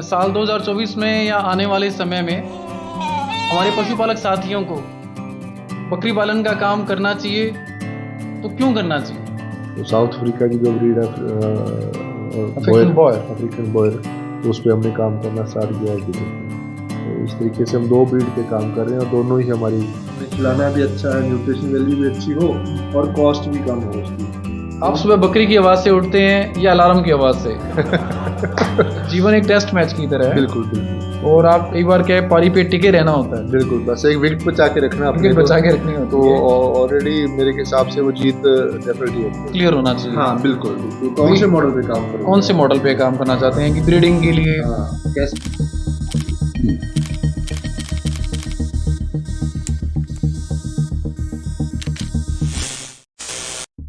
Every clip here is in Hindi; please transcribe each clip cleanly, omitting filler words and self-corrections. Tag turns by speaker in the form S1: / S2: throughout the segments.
S1: साल 2024 में या आने वाले समय में हमारे पशुपालक साथियों को बकरी पालन का काम करना चाहिए तो क्यों करना चाहिए?
S2: तो साउथ अफ्रीका की जो ब्रीड है अफ्रीकन बॉयर, तो उस पर हमने काम करना स्टार्ट किया है। तो इस तरीके से हम 2 ब्रीड के काम कर रहे हैं और दोनों ही हमारी खिलाना भी अच्छा है, न्यूट्रिशन वैल्यू भी अच्छी हो और कॉस्ट भी कम हो उसकी।
S1: आप सुबह बकरी की आवाज़ से उठते हैं या अलार्म की आवाज़ से? जीवन एक टेस्ट मैच की तरह है।
S2: बिल्कुल बिल्कुल।
S1: और आप कई बार क्या पारी पे टिके रहना होता है।
S2: बिल्कुल, बस एक विकेट बचा के रखना,
S1: विकेट बचा के रखनी होती
S2: तो
S1: है।
S2: ऑलरेडी मेरे हिसाब से वो जीत डेफिनेटली होती है।
S1: क्लियर होना चाहिए।
S2: हाँ बिल्कुल बिल्कुल। कौन से मॉडल पे काम करोगे?
S1: कौन से मॉडल पे काम करना चाहते हैं कि ब्रीडिंग के लिए?
S2: हाँ, कैसे?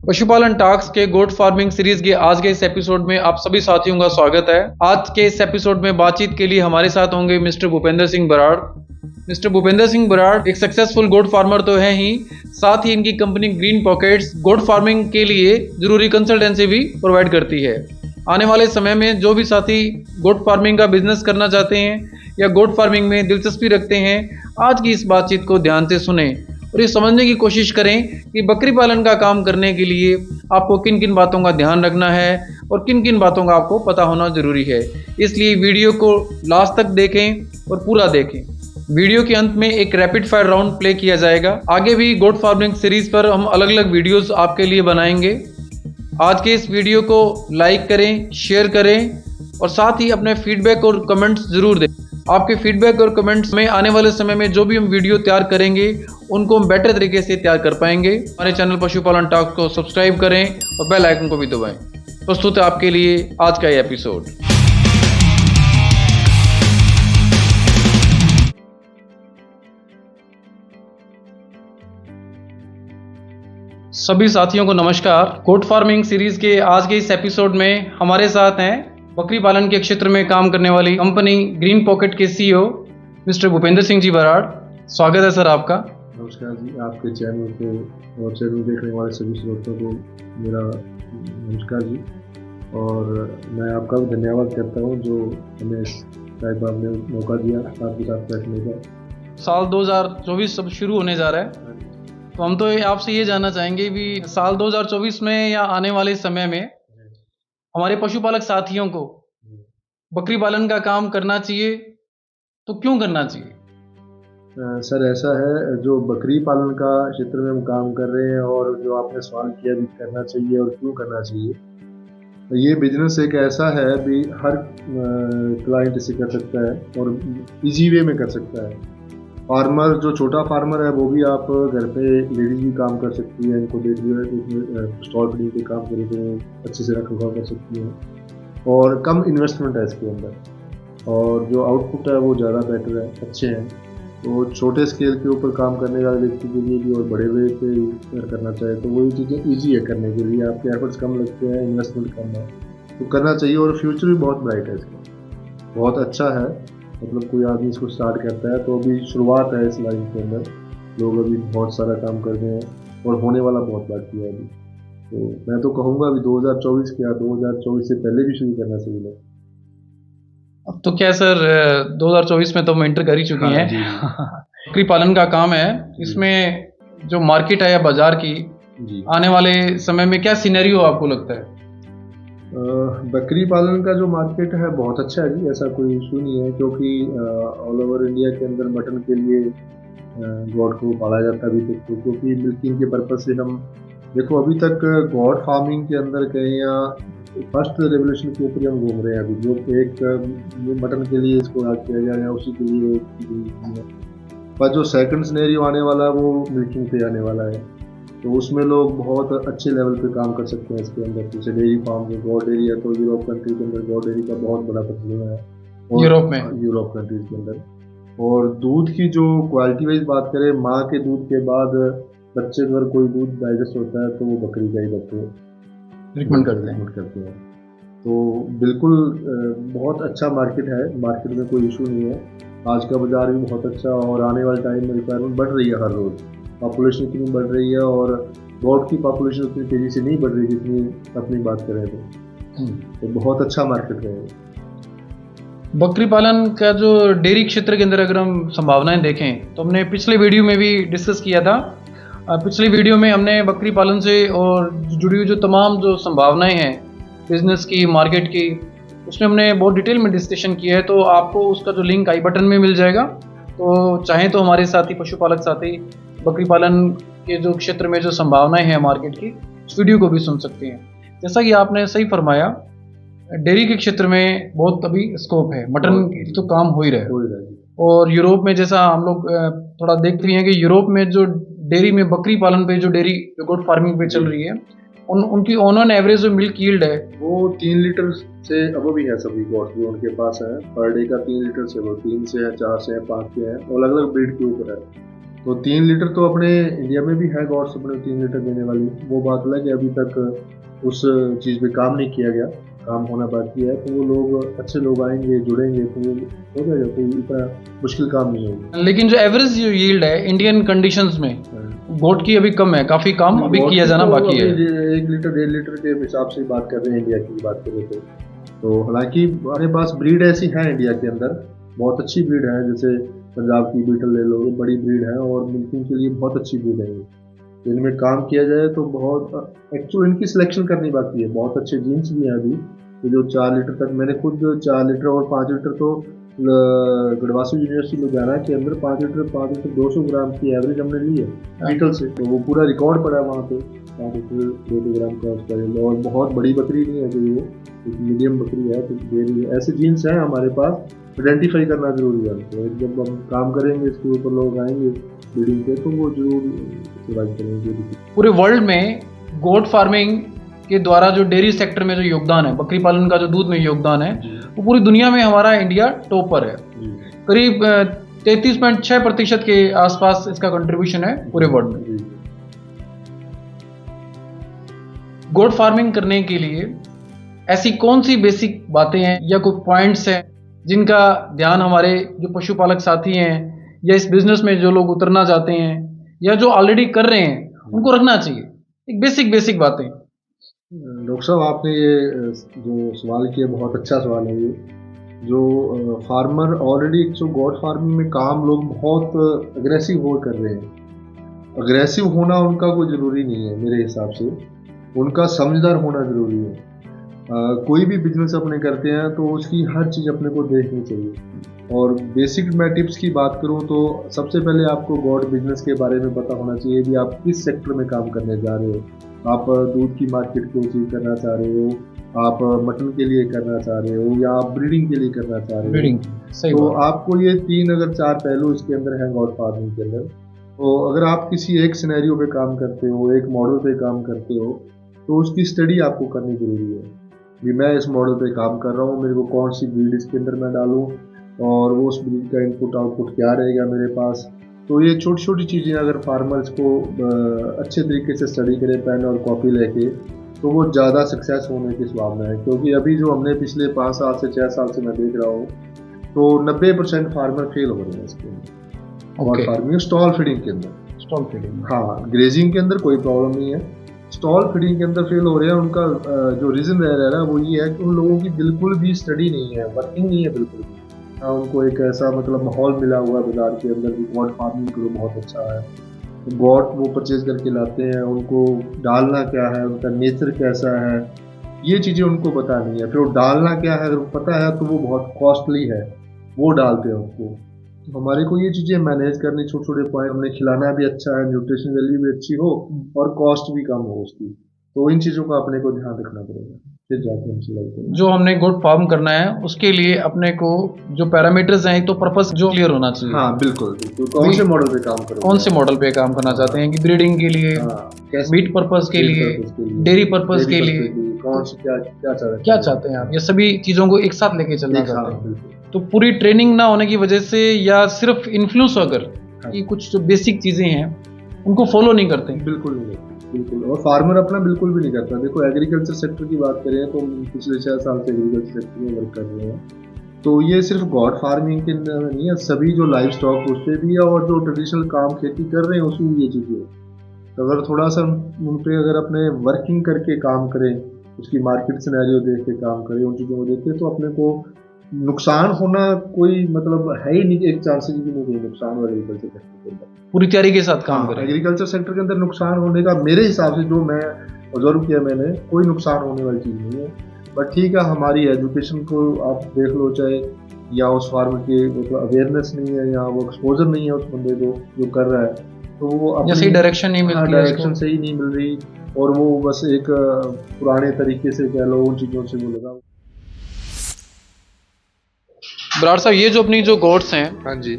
S1: पशुपालन टॉक्स के गोट फार्मिंग सीरीज के आज के इस एपिसोड में आप सभी साथियों का स्वागत है। आज के इस एपिसोड में बातचीत के लिए हमारे साथ होंगे मिस्टर भूपेंद्र सिंह बराड़। मिस्टर भूपेंद्र सिंह बराड़ एक सक्सेसफुल गोट फार्मर तो हैं ही, साथ ही इनकी company Green Pockets goat farming के लिए जरूरी कंसल्टेंसी भी प्रोवाइड करती है। आने वाले समय में जो भी साथी गोट फार्मिंग का बिजनेस करना चाहते हैं या गोट फार्मिंग में दिलचस्पी रखते हैं, आज की इस बातचीत को ध्यान से सुने और ये समझने की कोशिश करें कि बकरी पालन का काम करने के लिए आपको किन किन बातों का ध्यान रखना है और किन किन बातों का आपको पता होना ज़रूरी है। इसलिए वीडियो को लास्ट तक देखें और पूरा देखें। वीडियो के अंत में एक रैपिड फायर राउंड प्ले किया जाएगा। आगे भी गोट फार्मिंग सीरीज पर हम अलग अलग वीडियोस आपके लिए बनाएंगे। आज के इस वीडियो को लाइक करें, शेयर करें और साथ ही अपने फीडबैक और कमेंट्स ज़रूर दें। आपके फीडबैक और कमेंट्स में आने वाले समय में जो भी हम वीडियो तैयार करेंगे उनको हम बेटर तरीके से तैयार कर पाएंगे। हमारे चैनल पशुपालन टॉक्स को सब्सक्राइब करें और बेल आइकन को भी दबाएं। प्रस्तुत है आपके लिए आज का ये एपिसोड। सभी साथियों को नमस्कार। गोट फार्मिंग सीरीज के आज के इस एपिसोड में हमारे साथ हैं बकरी पालन के क्षेत्र में काम करने वाली कंपनी ग्रीन पॉकेट के सीईओ मिस्टर भूपेंद्र सिंह जी बराड़। स्वागत है सर आपका।
S2: नमस्कार जी, आपके चैनल को और चैनल देखने वाले सभी श्रोतों को मेरा नमस्कार जी। और मैं आपका भी धन्यवाद करता हूँ जो हमें शायद आपने मौका दिया आपके साथ बैठने का।
S1: साल 2024 सब शुरू होने जा रहा है, तो हम तो आपसे ये जानना चाहेंगे भी साल 2024 में या आने वाले समय में हमारे पशुपालक साथियों को बकरी पालन का काम करना चाहिए तो क्यों करना चाहिए?
S2: सर ऐसा है, जो बकरी पालन का क्षेत्र में हम काम कर रहे हैं और जो आपने सवाल किया भी करना चाहिए और क्यों करना चाहिए, तो ये बिजनेस एक ऐसा है भी हर क्लाइंट इसे कर सकता है और इजी वे में कर सकता है। फार्मर जो छोटा फार्मर है वो भी आप घर पे लेडीज भी काम कर सकती है, इनको देख लिया तो स्टॉल फीडिंग के काम करते हैं, अच्छे से रख रखाव कर सकती हैं और कम इन्वेस्टमेंट है इसके अंदर और जो आउटपुट है वो ज़्यादा बेटर है, अच्छे हैं। तो छोटे स्केल के ऊपर काम करने वाले व्यक्ति के लिए भी और बड़े वे पे करना चाहे तो वही चीज़ें ईजी है करने के लिए, आपके एफर्ट्स कम लगते हैं, इन्वेस्टमेंट कम है, तो करना चाहिए। और फ्यूचर भी बहुत ब्राइट है इसका, बहुत अच्छा है। मतलब कोई आदमी इसको स्टार्ट करता है तो अभी शुरुआत है इस लाइन के अंदर, लोग अभी बहुत सारा काम कर रहे हैं और होने वाला बहुत बाकी है अभी। तो मैं तो कहूँगा अभी 2024 क्या 2024 से पहले भी शुरू करना चाहिए।
S1: अब तो क्या सर 2024 में तो हम एंटर कर ही चुके हैं। बकरी पालन का काम है, इसमें जो मार्केट है या बाजार की आने वाले समय में क्या सिनेरियो आपको लगता है?
S2: बकरी पालन का जो मार्केट है बहुत अच्छा है जी, ऐसा कोई इशू नहीं है, क्योंकि ऑल ओवर इंडिया के अंदर मटन के लिए गॉड को पाला जाता है अभी तक तो, क्योंकि मिल्किंग के पर्पज से हम देखो अभी तक गॉड फार्मिंग के अंदर कहीं या फर्स्ट रेवोल्यूशन के ऊपर हम घूम रहे हैं अभी, जो एक मटन के लिए इसको याद किया जाए या उसी के लिए पर जो सेकंड सिनेरियो आने वाला है वो मिल्किंग पे आने वाला है, तो उसमें लोग बहुत अच्छे लेवल पे काम कर सकते हैं इसके अंदर। जैसे डेयरी फार्म में गॉड डेयरी है तो यूरोप कंट्री के अंदर गॉड डेयरी का बहुत बड़ा प्रचलन है यूरोप कंट्रीज के अंदर। और दूध की जो क्वालिटी वाइज बात करें, माँ के दूध के बाद बच्चे अगर कोई दूध डाइजेस्ट होता है तो वो बकरी का ही बच्चे
S1: रिकमेंड
S2: करते हैं। तो बिल्कुल बहुत अच्छा मार्केट है, मार्केट में कोई इशू नहीं है। आज का बाजार भी बहुत अच्छा और आने वाले टाइम में रिक्वायरमेंट बढ़ रही है, हर रोज़ पॉपुलेशन इतनी बढ़ रही है और गॉड की पॉपुलेशन उतनी तेज़ी से नहीं बढ़ रही जितनी अपनी बात करें तो बहुत अच्छा मार्केट है।
S1: बकरी पालन का जो डेयरी क्षेत्र के अंदर अगर हम संभावनाएं देखें तो हमने पिछले वीडियो में भी डिस्कस किया था। पिछली वीडियो में हमने बकरी पालन से और जुड़ी हुई जो तमाम जो संभावनाएं हैं बिजनेस की, मार्केट की, उसमें हमने बहुत डिटेल में डिस्कशन किया है। तो आपको उसका जो लिंक आई बटन में मिल जाएगा। तो चाहें तो हमारे साथी पशुपालक साथी बकरी पालन के जो क्षेत्र में जो संभावनाएं हैं मार्केट की, उस वीडियो को भी सुन सकते हैं। जैसा कि आपने सही फरमाया, डेयरी के क्षेत्र में बहुत अभी स्कोप है, मटन की तो काम हो ही रहा है। और यूरोप में जैसा हम लोग थोड़ा देखते भी हैं कि यूरोप में जो डेयरी में बकरी पालन पे जो डेयरी गोट फार्मिंग पे चल रही है, उनकी ऑन एवरेज जो मिल्क यील्ड है
S2: वो 3 लीटर से अब भी है। सभी गोट जो उनके पास है पर डे का 3 लीटर से, वो 3 से है, 4 से है, 5 से है, और अलग अलग ब्रीड के ऊपर है। तो 3 लीटर तो अपने इंडिया में भी है गोट्स अपने 3 लीटर देने वाली। वो बात अलग है, अभी तक उस चीज़ पे काम नहीं किया गया, काम होना बाकी है। तो वो लोग, अच्छे लोग आएंगे, जुड़ेंगे तो वो हो जाएगा, कोई इतना मुश्किल काम नहीं होगा।
S1: लेकिन जो एवरेज जो यील्ड है इंडियन कंडीशंस में गोट की अभी कम है, काफ़ी कम अभी किया जाना बाकी है।
S2: 1 लीटर 1.5 लीटर के हिसाब से बात कर रहे हैं इंडिया की बात करें तो हालांकि हमारे पास ब्रीड ऐसी है इंडिया के अंदर, बहुत अच्छी ब्रीड है। जैसे पंजाब की बीटल ले लो, बड़ी ब्रीड है और मिल्किंग के लिए बहुत अच्छी ब्रीड है। तो इनमें काम किया जाए तो बहुत, एक्चुअली इनकी सिलेक्शन करनी बाकी है। बहुत अच्छे जीन्स भी हैं अभी तो जो 4 लीटर तक, मैंने खुद 4 लीटर और 5 लीटर तो गढ़वासु यूनिवर्सिटी लुधियाना के अंदर 5 लीटर 200 ग्राम की एवरेज हमने ली है बीटल से। तो वो पूरा रिकॉर्ड पड़ा वहाँ पे 5 लीटर 200 ग्राम का उसका। और बहुत बड़ी बकरी नहीं है, कोई वो एक मीडियम बकरी है, कुछ दे रही है। ऐसे जीन्स हैं हमारे पास, आइडेंटिफाई करना जरूरी है। तो जब हम काम करेंगे इसके ऊपर, लोग आएंगे ब्रीडिंग पे, तो वो जरूर सर्वाइव करेंगे।
S1: पूरे वर्ल्ड में गोट फार्मिंग के द्वारा जो डेयरी सेक्टर में जो योगदान है, बकरी पालन का जो दूध में योगदान है, वो पूरी दुनिया में हमारा इंडिया टॉप पर है। करीब 33.6% के आसपास इसका कंट्रीब्यूशन है पूरे वर्ल्ड में। गोट फार्मिंग करने के लिए ऐसी कौन सी बेसिक बातें हैं या कोई पॉइंट्स हैं जिनका ध्यान हमारे जो पशुपालक साथी हैं या इस बिजनेस में जो लोग उतरना चाहते हैं या जो ऑलरेडी कर रहे हैं उनको रखना चाहिए? एक बेसिक बातें।
S2: डॉक्टर साहब, आपने ये जो सवाल किया बहुत अच्छा सवाल है। ये जो फार्मर ऑलरेडी, जो गोट फार्मिंग में काम लोग बहुत अग्रेसिव हो कर रहे हैं। अग्रेसिव होना उनका कोई ज़रूरी नहीं है मेरे हिसाब से, उनका समझदार होना ज़रूरी है। कोई भी बिजनेस अपने करते हैं तो उसकी हर चीज़ अपने को देखनी चाहिए। और बेसिक मैं टिप्स की बात करूं तो सबसे पहले आपको गोट बिजनेस के बारे में पता होना चाहिए कि आप किस सेक्टर में काम करने जा रहे हो। आप दूध की मार्केट को अचीव करना चाह रहे हो, आप मटन के लिए करना चाह रहे हो, या आप ब्रीडिंग के लिए करना चाह रहे हो। तो आपको ये 3 अगर 4 पहलू इसके अंदर है गोट फार्मिंग के अंदर। तो अगर आप किसी एक सिनेरियो पे काम करते हो, एक मॉडल पे काम करते हो, तो उसकी स्टडी आपको करनी जरूरी है कि मैं इस मॉडल पे काम कर रहा हूँ, मेरे को कौन सी ब्रीड इसके अंदर मैं डालूँ और वो उस ब्रीड का इनपुट आउटपुट क्या रहेगा मेरे पास। तो ये छोटी छोटी चीज़ें अगर फार्मर्स को अच्छे तरीके से स्टडी करे, पेन और कॉपी लेके, तो वो ज़्यादा सक्सेस होने की संभावना है। क्योंकि अभी जो हमने पिछले 5 साल से 6 साल से मैं देख रहा हूँ तो 90% फार्मर फेल हो रहे हैं इसके अंदर। और फार्मिंग स्टॉल फीडिंग के अंदर,
S1: स्टॉल फीडिंग,
S2: हाँ, ग्रेजिंग के अंदर कोई प्रॉब्लम नहीं है, स्टॉल फीडिंग के अंदर फेल हो रहे हैं। उनका जो रीज़न रह रहा है वो ये है कि उन लोगों की बिल्कुल भी स्टडी नहीं है, वर्किंग नहीं है बिल्कुल भी। हाँ, उनको एक ऐसा मतलब माहौल मिला हुआ बाजार के अंदर कि गोट फार्मिंग करो, बहुत अच्छा है, तो गोट वो परचेज करके लाते हैं। उनको डालना क्या है, उनका नेचर कैसा है, ये चीज़ें उनको पता नहीं है। फिर वो डालना क्या है अगर पता है तो वो बहुत कॉस्टली है, वो डालते हैं उसको। तो हमारे को ये चीज़ें मैनेज करनी, छोटे छोटे पॉइंट, हमने खिलाना भी अच्छा है, न्यूट्रिशन वैल्यू भी अच्छी हो और कॉस्ट भी कम हो उसकी। तो इन चीज़ों का अपने को ध्यान रखना पड़ेगा, फिर जाके हमसे लगता है।
S1: जो हमने गोट फार्म करना है उसके लिए अपने को जो पैरामीटर्स हैं, तो पर्पस जो क्लियर होना चाहिए।
S2: हाँ बिल्कुल बिल्कुल, कौन से मॉडल पे काम करोगे,
S1: कौन से मॉडल पे काम करना चाहते हैं, कि ब्रीडिंग के लिए, मीट पर्पस के लिए, डेयरी पर्पस के लिए,
S2: कौन से
S1: क्या चाहते हैं आप, ये सभी चीज़ों को एक साथ लेके चलना चाहते हैं। तो पूरी ट्रेनिंग ना होने की वजह से या सिर्फ इन्फ्लुएंस होकर कि कुछ जो बेसिक चीज़ें हैं उनको फॉलो नहीं करते।
S2: बिल्कुल नहीं, बिल्कुल। और फार्मर अपना बिल्कुल भी नहीं करता। देखो एग्रीकल्चर सेक्टर की बात करें तो पिछले 6 साल से एग्रीकल्चर सेक्टर में वर्क कर रहे हैं। तो ये सिर्फ गोट फार्मिंग के अंदर नहीं है, सभी जो लाइव स्टॉक उस पर भी है और जो ट्रेडिशनल काम खेती कर रहे हैं उसमें भी ये चीज़ें। तो अगर थोड़ा सा उन पर अगर अपने वर्किंग करके काम करें, उसकी मार्केट सिनेरियो देख के काम करें, उन चीज़ों को देखें, तो अपने को नुकसान होना कोई मतलब है ही नहीं, एक चांसेस भी नहीं है नुकसान हो एग्रीकल्चर सेक्टर के अंदर।
S1: पूरी तैयारी के साथ काम
S2: हाँ,
S1: करें।
S2: एग्रीकल्चर सेक्टर के अंदर नुकसान होने का मेरे हिसाब से, जो मैं ऑब्जर्व किया मैंने, कोई नुकसान होने वाली चीज़ नहीं है। बट ठीक है, हमारी एजुकेशन को आप देख लो, चाहे या उस फार्मर की मतलब अवेयरनेस नहीं है या वो एक्सपोजर नहीं है उस बंदे को जो कर रहा है, तो वो
S1: या सही डायरेक्शन नहीं मिलती है
S2: डायरेक्शन सही नहीं मिल रही, और वो बस एक पुराने तरीके से कह लो उन चीज़ों से वो लगा।
S1: बराड़ साहब, ये जो अपनी जो गोट्स हैं,
S2: हाँ जी,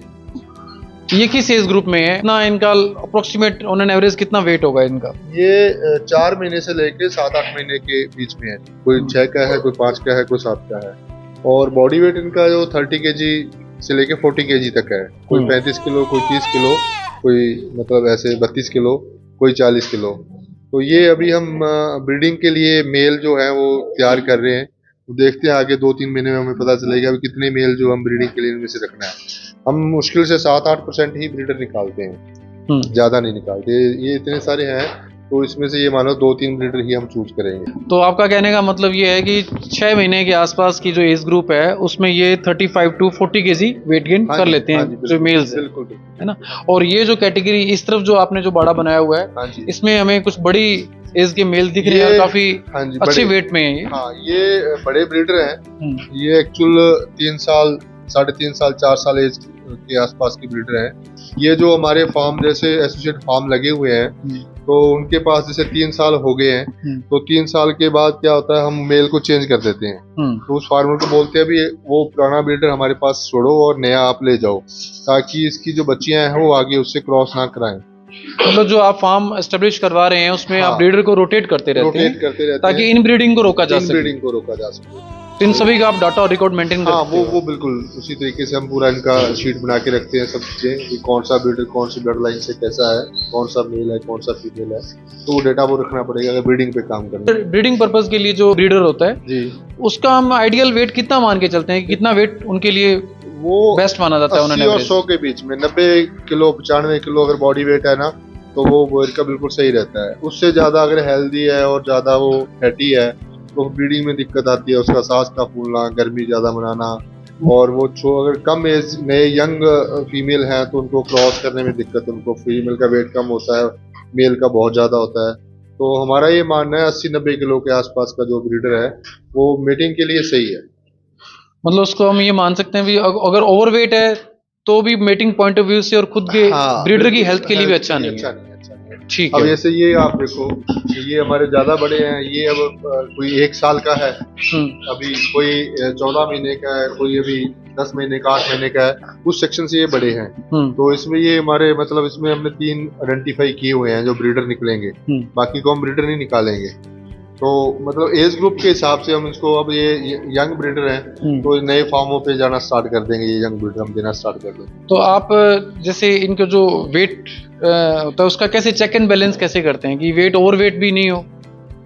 S1: ये किस एज ग्रुप में है? इतना इनका अप्रोक्सीमेट ऑन एन एवरेज कितना वेट होगा इनका?
S2: ये 4 महीने से लेके 7-8 महीने के बीच में है। कोई 6 का है, कोई 5 का है, कोई 7 का है। और बॉडी वेट इनका जो 30 केजी से लेके 40 केजी तक है। कोई 35 किलो, कोई 30 किलो, कोई मतलब ऐसे 32 किलो, कोई 40 किलो। तो ये अभी हम ब्रीडिंग के लिए मेल जो है वो तैयार कर रहे हैं। तो देखते हैं आगे 2-3 महीने में हमें पता चलेगा अभी कितने मेल जो हम ब्रीडिंग के लिए इनमें से रखना है। हम मुश्किल से 7-8% ही ब्रीडर निकालते हैं, ज़्यादा नहीं निकालते। ये इतने सारे हैं, तो इसमें से ये मानो 2-3 ब्रीडर ही हम चूज करेंगे।
S1: तो आपका कहने का मतलब ये है कि 6 महीने के आसपास की जो एज ग्रुप है उसमें ये 35 to 40 केजी वेट गेन कर लेते हैं जो मेल्स है,
S2: बिल्कुल
S1: है ना? और ये जो कैटेगरी इस तरफ जो आपने जो बाड़ा बनाया हुआ है, इसमें हमें कुछ बड़ी एज के मेल दिख रहे हैं और काफी अच्छे वेट में है ये।
S2: हाँ, ये बड़े ब्रीडर हैं। ये एक्चुअल 3 साल, 3.5 साल, 4 साल एज के आसपास की ब्रीडर हैं। ये जो हमारे फार्म जैसे एसोसिएट फार्म लगे हुए हैं, तो उनके पास जैसे 3 साल हो गए हैं, तो 3 साल के बाद क्या होता है, हम मेल को चेंज कर देते हैं। तो उस फार्मर को बोलते हैं भी वो पुराना ब्रीडर हमारे पास छोड़ो और नया आप ले जाओ, ताकि इसकी जो बच्चियां हैं वो आगे उससे क्रॉस ना कराएं।
S1: मतलब जो आप फार्म एस्टेब्लिश करवा रहे हैं उसमें आप ब्रीडर को रोटेट करते रहते हैं ताकि इन ब्रीडिंग को रोका जा सके। इन सभी का आप डाटा और रिकॉर्ड मेंटेन करते हैं?
S2: हाँ, वो बिल्कुल उसी तरीके से हम पूरा इनका शीट बना के रखते हैं, सब चीजें कि कौन सा ब्रीडर कौन सी ब्लड लाइन से कैसा है, कौन सा मेल है, कौन सा फीमेल है, तो वो डेटा वो रखना पड़ेगा अगर ब्रीडिंग पे काम करना है।
S1: ब्रीडिंग पर्पस के लिए जो ब्रीडर होता है
S2: जी,
S1: उसका हम आइडियल वेट कितना मान के चलते हैं कि कितना वेट उनके लिए
S2: वो
S1: बेस्ट माना जाता है?
S2: 80 और 100 के बीच में, 90 किलो 95 किलो अगर बॉडी वेट है ना, तो वो वेट का बिल्कुल सही रहता है। उससे ज्यादा अगर हेल्दी है और ज्यादा वो फैटी है तो ब्रीडिंग में दिक्कत आती है, उसका सांस का फूलना, गर्मी ज्यादा मनाना, और वो अगर कम एज नए यंग फीमेल हैं तो उनको क्रॉस करने में दिक्कत, उनको फीमेल का वेट कम होता है, मेल का बहुत ज्यादा होता है। तो हमारा ये मानना है 80-90 किलो के आसपास का जो ब्रीडर है वो मीटिंग के लिए सही है।
S1: मतलब उसको हम ये मान सकते हैं भी अगर ओवरवेट है तो भी मीटिंग पॉइंट ऑफ व्यू से और खुद के ब्रीडर की हेल्थ के लिए भी अच्छा नहीं है। ठीक है।
S2: अब जैसे ये आप देखो, ये हमारे ज्यादा बड़े हैं, ये अब कोई 1 साल का है, अभी कोई 14 महीने का है, कोई अभी 10 महीने का, 8 महीने का है, उस सेक्शन से ये बड़े हैं। तो इसमें ये हमारे मतलब इसमें हमने 3 आइडेंटिफाई किए हुए हैं जो ब्रीडर निकलेंगे, बाकी को हम ब्रीडर नहीं निकालेंगे। तो मतलब एज ग्रुप के हिसाब से हम इसको, अब ये यंग ब्रीडर हैं तो नए फार्मों पे जाना स्टार्ट कर देंगे, ये यंग ब्रीडर हम देना स्टार्ट कर देंगे।
S1: तो आप जैसे इनका जो वेट होता है उसका कैसे चेक एंड बैलेंस कैसे करते हैं कि वेट ओवर वेट भी नहीं हो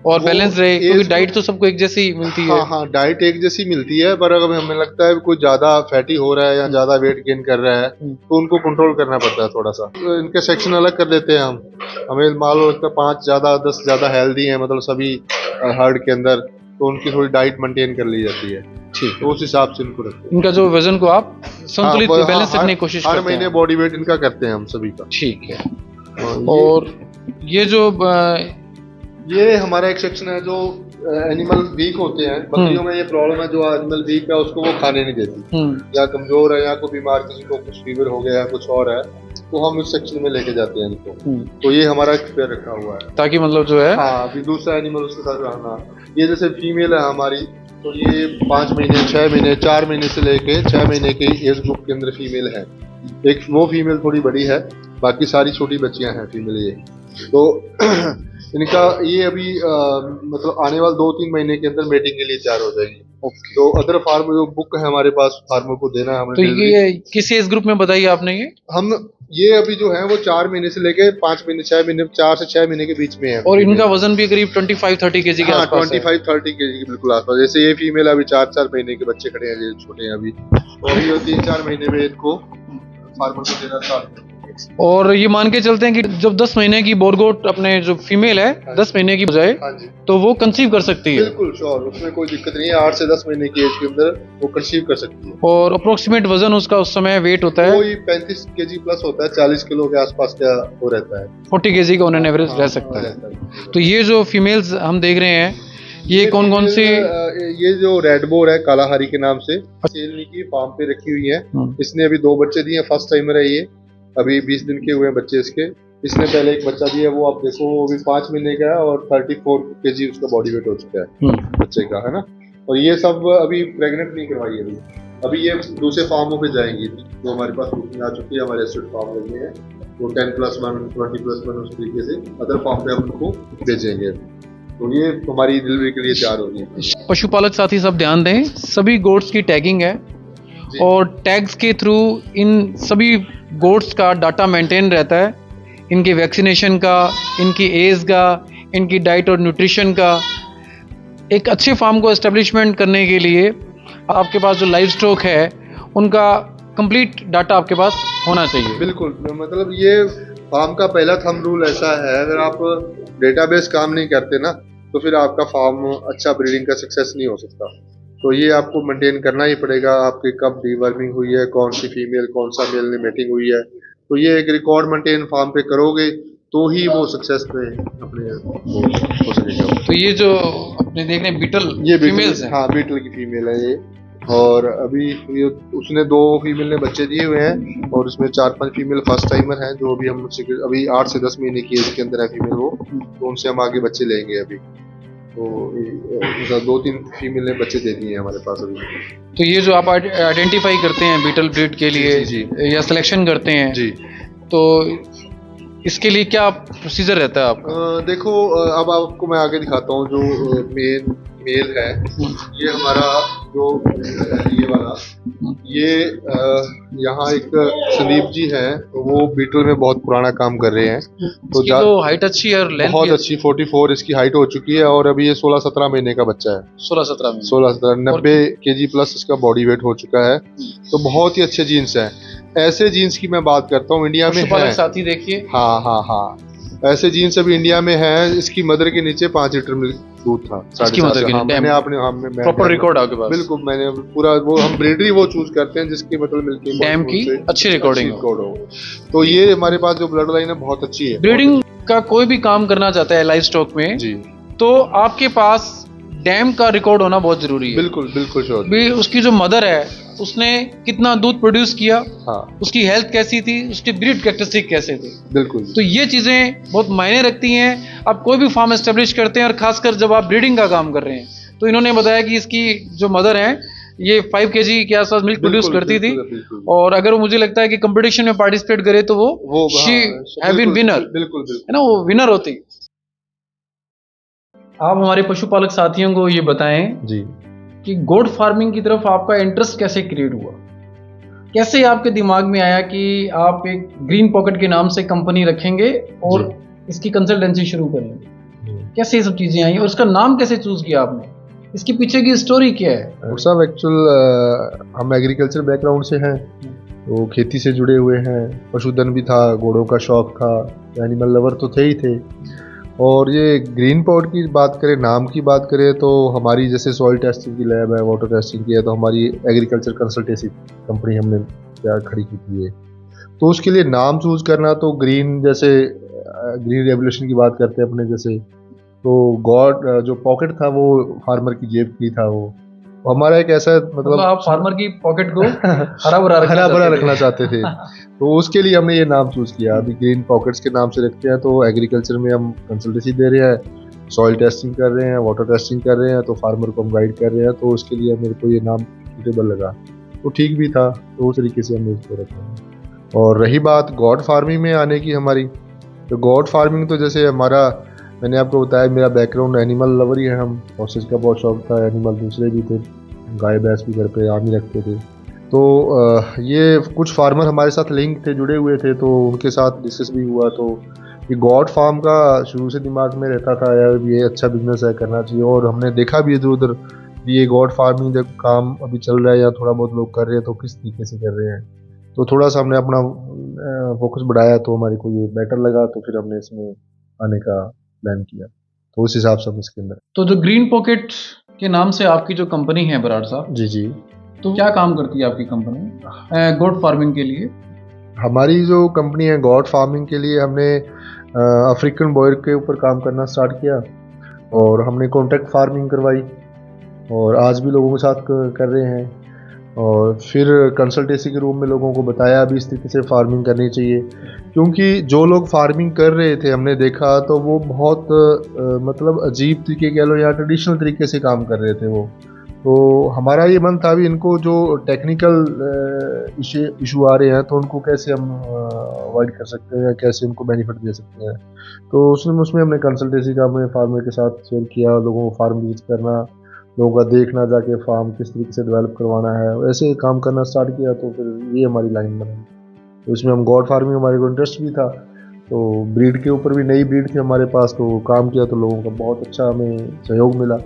S1: और बैलेंस रहे? क्योंकि डाइट तो सबको एक जैसी मिलती है।
S2: हाँ, डाइट एक जैसी मिलती है, पर अगर हमें लगता है कोई ज्यादा फैटी हो रहा है या ज्यादा वेट गेन कर रहा है तो उनको कंट्रोल करना पड़ता है थोड़ा सा। तो इनके सेक्शन अलग कर देते हैं हम। हमें मान लो लगता है 5 ज्यादा 10 ज्यादा हेल्दी है मतलब सभी हर्ड के अंदर, तो उनकी थोड़ी डाइट मेंटेन कर ली जाती है। ठीक, तो उस हिसाब से इनको रखते हैं।
S1: इनका जो वजन को आप संतुलित बैलेंस रखने की कोशिश करते हैं?
S2: हर महीने बॉडी वेट इनका करते हैं हम सभी का।
S1: ठीक है। और ये जो
S2: ये हमारा एक सेक्शन है जो एनिमल वीक होते हैं, बकरियों में ये प्रॉब्लम है, जो एनिमल वीक है उसको वो खाने नहीं देती, या कमजोर है या कोई बीमार, किसी को कुछ फीवर हो गया या कुछ और है, तो हम इस सेक्शन में लेके जाते हैं इनको। तो ये हमारा स्पेयर रखा हुआ है
S1: ताकि मतलब जो है,
S2: हाँ, अभी दूसरा एनिमल उसके साथ रहना। ये जैसे फीमेल है हमारी, तो ये 5 महीने 6 महीने 4 महीने से लेके 6 महीने के एज ग्रुप के अंदर फीमेल है। एक वो फीमेल थोड़ी बड़ी है, बाकी सारी छोटी बच्चियां हैं फीमेल ये। तो इनका ये अभी मतलब आने वाले 2-3 महीने के अंदर मेटिंग के लिए तैयार हो जाएगी। तो अदर फार्म जो बुक है हमारे पास फार्मर को देना है हमें।
S1: तो ये किस एज ग्रुप में बताइए आपने?
S2: ये अभी जो है वो 4 महीने से लेके 5 महीने 6 महीने 4 से 6 महीने के बीच में है।
S1: और इनका वजन भी करीब 25-30 केजी के आसपास है।
S2: 25-30 केजी के बिल्कुल आसपास। जैसे ये फीमेल अभी 4 महीने के बच्चे खड़े हैं, ये छोटे हैं अभी, तो अभी 3-4 महीने में इनको फार्मर को देना स्टार्ट करेंगे। फिक्स।
S1: और ये मान के चलते हैं कि जब 10 महीने की बोर गोट अपने जो फीमेल है 10 महीने की हो जाए
S2: हाँ जी,
S1: तो वो कंसीव कर सकती है।
S2: बिल्कुल श्योर, उसमें कोई दिक्कत नहीं है। 8 से 10 महीने की एज के अंदर वो कंसीव कर सकती है।
S1: और अप्रोक्सीमेट वजन उसका उस समय वेट होता है
S2: कोई 35 केजी प्लस होता है, 40 किलो के आसपास का वो रहता है।
S1: 40 केजी का ऑन एन एवरेज रह सकता है। तो ये जो फीमेल्स हम देख रहे हैं ये कौन कौन सी?
S2: ये जो रेड बोर है कालाहारी के नाम से, सेलनी की फार्म पे रखी हुई है। इसने अभी 2 बच्चे दिए, फर्स्ट टाइमर है ये, अभी 20 दिन के हुए हैं बच्चे इसके। इसने पहले एक बच्चा दिया, वो आप देखो वो भी 5 महीने का है और 34 केजी उसका बॉडी वेट हो चुका है बच्चे का, है ना। और ये सब अभी प्रेग्नेंट नहीं करवाई है अभी ये दूसरे फार्मों पे जाएंगी। जो हमारे पास बुकिंग आ चुकी है, हमारे एस्टेट फार्म लगे हैं, वो 10+1 20+1 उस तरीके से अदर फार्म पे हम उनको भेजेंगे। तो ये हमारी डिलीवरी के लिए तैयार हो रही है।
S1: पशुपालक साथी सब ध्यान दें, सभी गोट्स की टैगिंग है और टैग्स के थ्रू इन सभी गोट्स का डाटा मेंटेन रहता है, इनके वैक्सीनेशन का, इनकी एज का, इनकी डाइट और न्यूट्रिशन का। एक अच्छे फार्म को एस्टेब्लिशमेंट करने के लिए आपके पास जो लाइव स्टॉक है उनका कंप्लीट डाटा आपके पास होना चाहिए।
S2: बिल्कुल, मतलब ये फार्म का पहला थंब रूल ऐसा है, अगर आप डेटाबेस काम नहीं करते ना तो फिर आपका फार्म अच्छा ब्रीडिंग का सक्सेस नहीं हो सकता। तो ये आपको मेंटेन करना ही पड़ेगा, आपके कब डीवर्मिंग हुई है, कौन सी फीमेल कौन सा मेल ने मेटिंग हुई है। तो ये एक रिकॉर्ड मेंटेन फार्म पे करोगे तो ही वो सक्सेस पे अपने हो सकेगा।
S1: तो ये जो अपने देख रहे हैं बीटल,
S2: ये
S1: फीमेल्स हैं।
S2: हाँ, बीटल की फीमेल है ये। और अभी ये उसने 2 फीमेल ने बच्चे दिए हुए हैं और उसमें 4-5 फीमेल फर्स्ट टाइमर हैं जो अभी हम अभी 8 से 10 महीने की एज के अंदर है फीमेल वो, तो उनसे हम आगे बच्चे लेंगे अभी। तो 2-3 फीमेल ने बच्चे दे दिए हैं हमारे पास अभी।
S1: तो ये जो आप आइडेंटिफाई करते हैं बीटल ब्रीड के लिए
S2: जी,
S1: या सिलेक्शन करते हैं
S2: जी,
S1: तो इसके लिए क्या प्रोसीजर रहता है आपका?
S2: देखो, अब आपको मैं आगे दिखाता हूँ जो मेल है। ये हमारा जो ये वाला ये यहाँ एक संदीप जी हैं, तो वो बीटल में बहुत पुराना काम कर रहे हैं। तो
S1: जो हाइट अच्छी है और लेंथ
S2: बहुत अच्छी 44 इसकी हाइट हो चुकी है और अभी ये 16-17 महीने का बच्चा है।
S1: 16-17
S2: 90 केजी प्लस इसका बॉडी वेट हो चुका है। तो बहुत ही अच्छे जीन्स हैं। ऐसे जीन्स की मैं बात करता हूँ इंडिया में है।
S1: साथी देखिए,
S2: हाँ, ऐसे जीन्स अभी इंडिया में है। इसकी मदर के नीचे 5 लीटर मिल्क दूध था।
S1: इसकी मदर के
S2: मैंने आपने
S1: प्रॉपर रिकॉर्ड आपके पास?
S2: बिल्कुल, मैंने पूरा वो हम ब्रीडरी वो चूज करते हैं जिसकी मतलब मिल्क
S1: डैम की अच्छी रिकॉर्डिंग
S2: हो। तो ये हमारे पास जो ब्लड लाइन है बहुत अच्छी है।
S1: ब्रीडिंग का कोई भी काम करना चाहता है लाइव स्टॉक में
S2: जी,
S1: तो आपके पास डैम का रिकॉर्ड होना बहुत जरूरी है।
S2: बिल्कुल श्योर।
S1: भी उसकी जो मदर है उसने कितना दूध प्रोड्यूस किया,
S2: हाँ,
S1: उसकी हेल्थ कैसी थी, उसके ब्रीड कैरेक्टरिस्टिक कैसे थे।
S2: बिल्कुल।
S1: तो ये चीजें बहुत मायने रखती हैं। आप कोई भी फार्म एस्टेब्लिश करते हैं और खासकर जब आप ब्रीडिंग का काम कर रहे हैं तो इन्होंने बताया कि इसकी जो मदर है ये 5 केजी के आसपास मिल्क प्रोड्यूस करती थी और अगर वो मुझे लगता है कि कंपटीशन में पार्टिसिपेट करे तो वो शी हैव बीन विनर,
S2: बिल्कुल
S1: है ना, वो विनर होती। आप हमारे पशुपालक साथियों को ये बताएं
S2: जी
S1: कि गोट फार्मिंग की तरफ आपका इंटरेस्ट कैसे क्रिएट हुआ, कैसे आपके दिमाग में आया कि आप एक ग्रीन पॉकेट के नाम से कंपनी रखेंगे और इसकी कंसल्टेंसी शुरू करेंगे, कैसे ये सब चीजें आई और उसका नाम कैसे चूज किया आपने, इसके पीछे की स्टोरी क्या है?
S2: सब एक्चुअल हम एग्रीकल्चर बैकग्राउंड से हैं, तो खेती से जुड़े हुए हैं। पशुधन भी था, घोड़ों का शौक था, एनिमल लवर तो थे ही थे। और ये ग्रीन पॉट की बात करें, नाम की बात करें, तो हमारी जैसे सॉइल टेस्टिंग की लैब है, वाटर टेस्टिंग की है, तो हमारी एग्रीकल्चर कंसल्टेंसी कंपनी हमने क्या खड़ी की है। तो उसके लिए नाम चूज करना, तो ग्रीन जैसे ग्रीन रेवोल्यूशन की बात करते हैं अपने जैसे, तो गॉड जो पॉकेट था वो फार्मर की जेब की था। वो हमारा एक ऐसा मतलब
S1: आप फार्मर की पॉकेट को हरा भरा
S2: रखना चाहते थे। तो उसके लिए हमने ये नाम चूज किया। अभी ग्रीन पॉकेट्स के नाम से रखते हैं। तो एग्रीकल्चर में हम कंसल्टेंसी दे रहे हैं, सॉइल टेस्टिंग कर रहे हैं, वाटर टेस्टिंग कर रहे हैं, तो फार्मर को हम गाइड कर रहे हैं। तो उसके लिए मेरे को ये नाम सूटेबल लगा, तो ठीक भी था, तो उस तरीके से हमने इसको रखा। और रही बात गॉड फार्मिंग में आने की हमारी, तो गॉड फार्मिंग तो जैसे हमारा, मैंने आपको बताया मेरा बैकग्राउंड एनिमल लवर ही है। हम हॉर्सेस का बहुत शौक था, एनिमल दूसरे भी थे, गाय भैंस भी घर पे आम ही रखते थे। तो ये कुछ फार्मर हमारे साथ लिंक थे, जुड़े हुए थे, तो उनके साथ डिस्कस भी हुआ। तो ये गॉड फार्म का शुरू से दिमाग में रहता था यार, ये अच्छा बिजनेस है, करना चाहिए। और हमने देखा भी इधर उधर ये गॉड फार्मिंग जब काम अभी चल रहा है या थोड़ा बहुत लोग कर रहे हैं तो किस तरीके से कर रहे हैं। तो थोड़ा सा हमने अपना फोकस बढ़ाया तो हमारे को ये बेटर लगा, तो फिर हमने इसमें आने का प्लान किया, तो उस हिसाब से हम इसके अंदर।
S1: तो जो ग्रीन पॉकेट के नाम से आपकी जो कंपनी है बराड़ साहब,
S2: जी जी।
S1: तो क्या काम करती है आपकी कंपनी गोट फार्मिंग के लिए?
S2: हमारी जो कंपनी है गॉड फार्मिंग के लिए, हमने अफ्रीकन बॉयर के ऊपर काम करना स्टार्ट किया और हमने कॉन्ट्रैक्ट फार्मिंग करवाई और आज भी लोगों के साथ कर रहे हैं। और फिर कंसल्टेंसी के रूप में लोगों को बताया भी इस तरीके से फार्मिंग करनी चाहिए, क्योंकि जो लोग फार्मिंग कर रहे थे हमने देखा तो वो बहुत मतलब अजीब तरीके कह लो या ट्रेडिशनल तरीके से काम कर रहे थे वो। तो हमारा ये मन था भी इनको जो टेक्निकल इशू आ रहे हैं तो उनको कैसे हम अवॉइड कर सकते हैं या कैसे उनको बेनिफिट दे सकते हैं। तो उसमें हमने कंसल्टेंसी का हमने फार्मर के साथ शेयर किया, लोगों को फार्म विजिट करना, लोगों का देखना, जाके फार्म किस तरीके से डेवलप करवाना है, ऐसे काम करना स्टार्ट किया। तो फिर ये हमारी लाइन बनी। तो इसमें हम गॉड फार्मिंग, हमारे को इंटरेस्ट भी था, तो ब्रीड के ऊपर भी नई ब्रीड थी हमारे पास, तो काम किया तो लोगों का बहुत अच्छा हमें सहयोग मिला।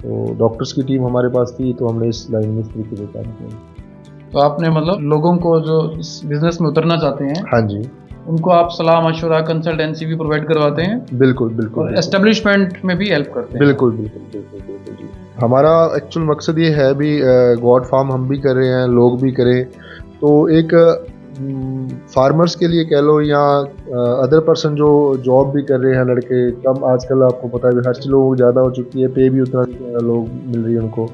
S2: तो डॉक्टर्स की टीम हमारे पास थी, तो हमने इस लाइन में इस तरीके से काम किया।
S1: तो आपने मतलब लोगों को जो इस बिजनेस में उतरना चाहते हैं,
S2: हाँ जी,
S1: उनको आप सलाह मशवरा कंसल्टेंसी भी प्रोवाइड करवाते हैं
S2: बिल्कुल बिल्कुल,
S1: और एस्टेब्लिशमेंट में भी हेल्प करते हैं?
S2: बिल्कुल बिल्कुल बिल्कुल बिल्कुल जी। हमारा एक्चुअल मकसद ये है भी गॉड फार्म हम भी कर रहे हैं, लोग भी करें, तो एक फार्मर्स के लिए कह लो या अदर पर्सन जो जॉब भी कर रहे हैं, लड़के कम आजकल आपको पता है हर चीज़ लोगों को ज़्यादा हो चुकी है, पे भी उतना लोग मिल रही है उनको,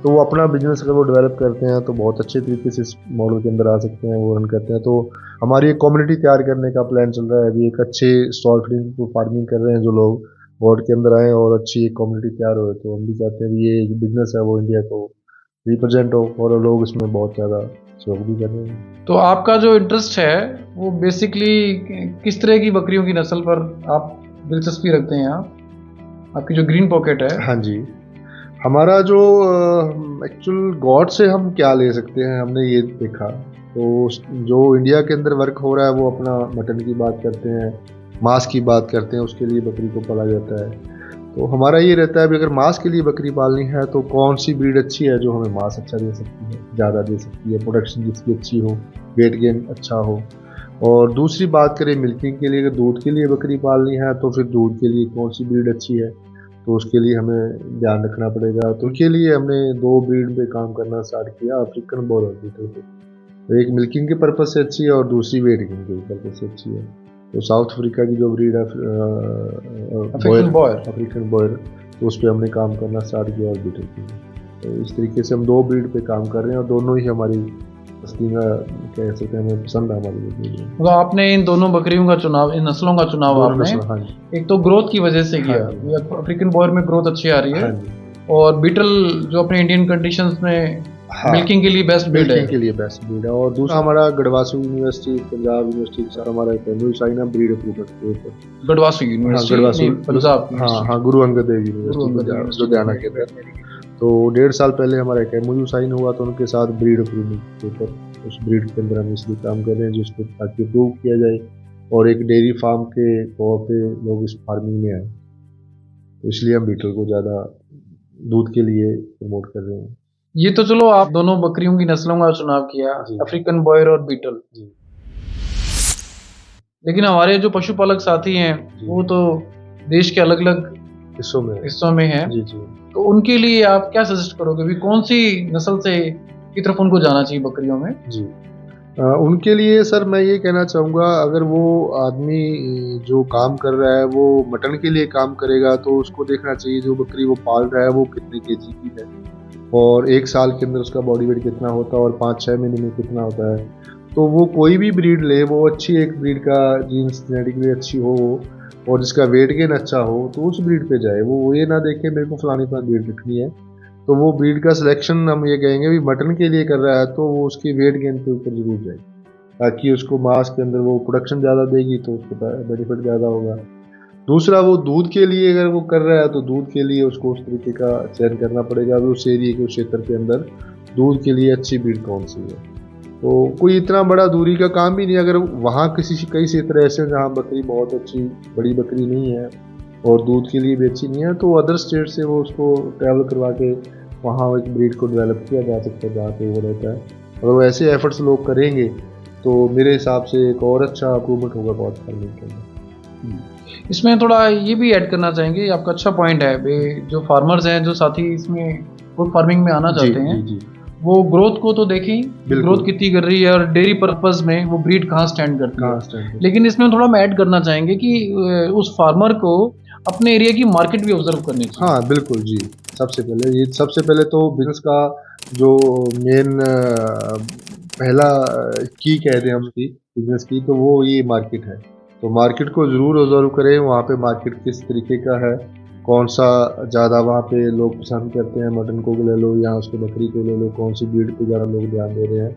S2: तो वो अपना बिजनेस अगर वो डेवलप करते हैं तो बहुत अच्छे तरीके से इस मॉडल के अंदर आ सकते हैं, वो रन करते हैं। तो हमारी एक कम्युनिटी तैयार करने का प्लान चल रहा है अभी, एक अच्छे स्टॉल फार्मिंग कर रहे हैं जो लोग बोर्ड के अंदर आए और अच्छी एक कम्युनिटी तैयार हो। तो हम भी चाहते हैं ये जो बिजनेस है वो इंडिया को रिप्रेजेंट हो और लोग इसमें बहुत ज़्यादा सहयोग भी कर रहे हैं।
S1: तो आपका जो इंटरेस्ट है वो बेसिकली किस तरह की बकरियों की नस्ल पर आप दिलचस्पी रखते हैं? आपकी जो ग्रीन पॉकेट है,
S2: हाँ जी, हमारा जो एक्चुअल गॉड से हम क्या ले सकते हैं हमने ये देखा, तो जो इंडिया के अंदर वर्क हो रहा है वो अपना मटन की बात करते हैं, मांस की बात करते हैं, उसके लिए बकरी को पाला जाता है। तो हमारा ये रहता है कि अगर मांस के लिए बकरी पालनी है तो कौन सी ब्रीड अच्छी है जो हमें मांस अच्छा दे सकती है, ज़्यादा दे सकती है, प्रोडक्शन जिसकी अच्छी हो, वेट गेन अच्छा हो। और दूसरी बात करें मिल्किंग के लिए, अगर दूध के लिए बकरी पालनी है तो फिर दूध के लिए कौन सी ब्रीड अच्छी है, तो उसके लिए हमें ध्यान रखना पड़ेगा। तो उसके लिए हमने 2 ब्रीड पे काम करना स्टार्ट किया, अफ्रीकन बॉयर और बीटल पे। तो एक मिल्किंग के पर्पज़ से अच्छी है और दूसरी वेट गेन के पर्पज़ से अच्छी है। तो साउथ अफ्रीका की जो ब्रीड है अफ्रीकन बॉयर, तो उस पर हमने काम करना स्टार्ट किया और बीटल की। तो इस तरीके से हम 2 ब्रीड पे काम कर रहे हैं और दोनों ही हमारी कह सकते हैं हमें पसंद है हमारी।
S1: तो आपने इन दोनों बकरियों का चुनाव, इन नस्लों का चुनाव आपने
S2: हाँ,
S1: एक तो ग्रोथ की वजह से किया,
S2: हाँ,
S1: अफ्रीकन बॉयर में ग्रोथ अच्छी आ रही है,
S2: हाँ,
S1: और बीटल जो अपने इंडियन कंडीशंस में
S2: हाँ,
S1: मिल्किंग के लिए बेस्ट ब्रीड है।
S2: के लिए बेस्ट ब्रीड है। और दूसरा हमारा गढ़वासू यूनिवर्सिटी, पंजाब यूनिवर्सिटी के साथ हमारा कैमू साइना ब्रीड अप्रूवल के ऊपर
S1: गढ़वासू यूनिवर्सिटी, पंजाब,
S2: हाँ, गुरु अंगद देव यूनिवर्सिटी लुधियाना के अंदर। तो 1.5 साल पहले हमारा कैमू साइन हुआ, तो उनके साथ ब्रीड अप्रूवल के ऊपर, उस ब्रीड के अंदर हम इसलिए काम कर रहे हैं जिसको ताकि अप्रूव किया जाए और एक डेयरी फार्म के तौर पे लोग इस फार्मिंग में आए, तो इसलिए हम बीटल को ज़्यादा दूध के लिए प्रमोट कर रहे हैं।
S1: ये तो चलो आप दोनों बकरियों की नस्लों का चुनाव किया, अफ्रीकन बॉयर और बीटल, लेकिन हमारे जो पशुपालक साथी हैं वो तो देश के अलग अलग हिस्सों में हैं, तो उनके लिए आप क्या सजेस्ट करोगे भी कौन सी नस्ल से की तरफ उनको जाना चाहिए बकरियों में?
S2: जी, उनके लिए सर मैं ये कहना चाहूँगा, अगर वो आदमी जो काम कर रहा है वो मटन के लिए काम करेगा तो उसको देखना चाहिए जो बकरी वो पाल रहा है वो कितने केजी की है और 1 साल के अंदर उसका बॉडी वेट कितना होता है और 5-6 महीने में कितना होता है। तो वो कोई भी ब्रीड ले, वो अच्छी एक ब्रीड का जीन्स जेनेटिकली अच्छी हो और जिसका वेट गेन अच्छा हो तो उस ब्रीड पे जाए। वो ये ना देखे मेरे को फलानी ब्रीड रखनी है, तो वो ब्रीड का सिलेक्शन हम ये कहेंगे भी मटन के लिए कर रहा है तो वो उसकी वेट गेन के ऊपर जरूर जाए, ताकि उसको मांस के अंदर वो प्रोडक्शन ज़्यादा देगी तो उसको बेनिफिट ज़्यादा होगा। दूसरा, वो दूध के लिए अगर वो कर रहा है तो दूध के लिए उसको उस तरीके का चयन करना पड़ेगा भी उस एरिए के, उस क्षेत्र के अंदर दूध के लिए अच्छी ब्रीड कौन सी है। तो कोई इतना बड़ा दूरी का काम भी नहीं, अगर वहाँ कई क्षेत्र ऐसे हैं जहाँ बकरी बहुत अच्छी बड़ी बकरी नहीं है और दूध के लिए भी अच्छी नहीं है, तो अदर स्टेट से वो उसको ट्रैवल करवा के वहाँ एक ब्रीड को डेवलप किया जा सकता है जहाँ पे वो रहता है। अगर वो ऐसे एफर्ट्स लोग करेंगे तो मेरे हिसाब से एक और अच्छा इम्प्रूवमेंट होगा गॉड फार्मिंग के अंदर।
S1: इसमें थोड़ा ये भी ऐड करना चाहेंगे, आपका अच्छा पॉइंट है भाई, जो फार्मर्स हैं जो साथी इसमें गुड फार्मिंग में आना
S2: जी
S1: चाहते हैं,
S2: जी जी
S1: वो ग्रोथ को तो देखें,
S2: बिल्कुल।
S1: ग्रोथ कितनी कर रही है और डेयरी पर्पस में वो ब्रीड कहाँ स्टैंड करती है।
S2: कहाँ स्टैंड
S1: लेकिन इसमें थोड़ा हम ऐड करना चाहेंगे कि उस फार्मर को अपने एरिया की मार्केट भी ऑब्जर्व करनी चाहिए।
S2: हाँ बिल्कुल जी। सबसे पहले तो बिजनेस का जो मेन पहला की कहते हैं हम उसकी बिजनेस की, तो वो ये मार्केट है। तो मार्केट को ज़रूर ऑब्जर्व करें, वहाँ पे मार्केट किस तरीके का है, कौन सा ज़्यादा वहाँ पे लोग पसंद करते हैं, मटन को ले लो या उसको बकरी को ले लो, कौन सी ब्रीड पे ज़्यादा लोग ध्यान दे रहे हैं,